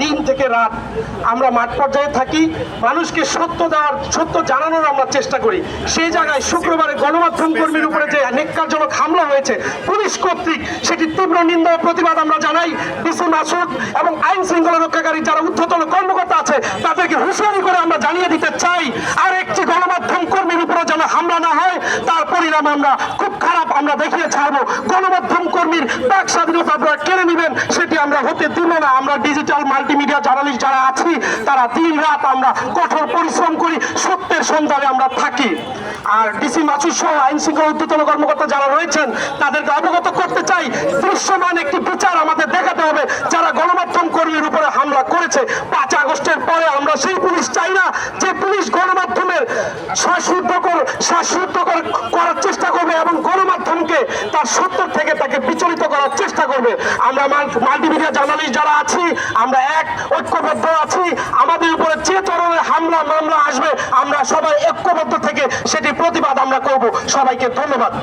দিন থেকে রাত আমরা মাঠ পর্যায়ে থাকি, মানুষকে সত্য জানানোর আমরা চেষ্টা করি। সেই জায়গায় শুক্রবারে গণমাধ্যম কর্মীর উপরে যে ন্যাক্কারজনক হামলা হয়েছে পুলিশ কর্তৃক, সেটি তীব্র নিন্দা ও প্রতিবাদ আমরা জানাই। ডিসি মাসুদ এবং আইন শৃঙ্খলা রক্ষাকারী যারা ঊর্ধ্বতন কর্মকর্তা আছে তাদেরকে হুঁশিয়ারি করে আমরা জানিয়ে দিতে চাই, আর একটি গণমাধ্যম কর্মীর উপরে যেন হামলা না হয়, তার পরিণাম আমরা খুব খারাপ আমরা দেখিয়ে ছাড়বো। গণমাধ্যম কর্মীর বাক স্বাধীনতা আপনারা কেড়ে নেবেন, সেটি আমরা হতে দিব না। আমরা ডিজিটাল মাল্টিমিডিয়া জার্নালিস্ট যারা আছি তারা দিন রাত আমরা কঠোর পরিশ্রম করি, সত্যের সন্ধানে আমরা থাকি। আর ডিসি মাসুদ সহ আইন শৃঙ্খলা ঊর্ধ্বতন কর্মকর্তা যারা রয়েছেন তাদেরকে অবগত করতে চাই, দৃশ্যমান একটি বিচার আমাদের দেখাতে হবে যারা গণমাধ্যম কর্মীর উপরে হামলা করেছে। 5 আগস্টের পরে আমরা সেই পুলিশ চাই না যে পুলিশ গণমাধ্যমের শ্বাসরুদ্ধ করার চেষ্টা করবে এবং গণমাধ্যমকে তার সত্য থেকে তাকে বিচলিত করার চেষ্টা করবে। আমরা মাল্টিমিডিয়া জার্নালিস্ট যারা আছি আমরা ঐক্যবদ্ধ আছি। আমাদের উপরে যে ধরনের হামলা মামলা আসবে আমরা সবাই ঐক্যবদ্ধ থেকে সেটি প্রতিবাদ আমরা করব। সবাইকে ধন্যবাদ।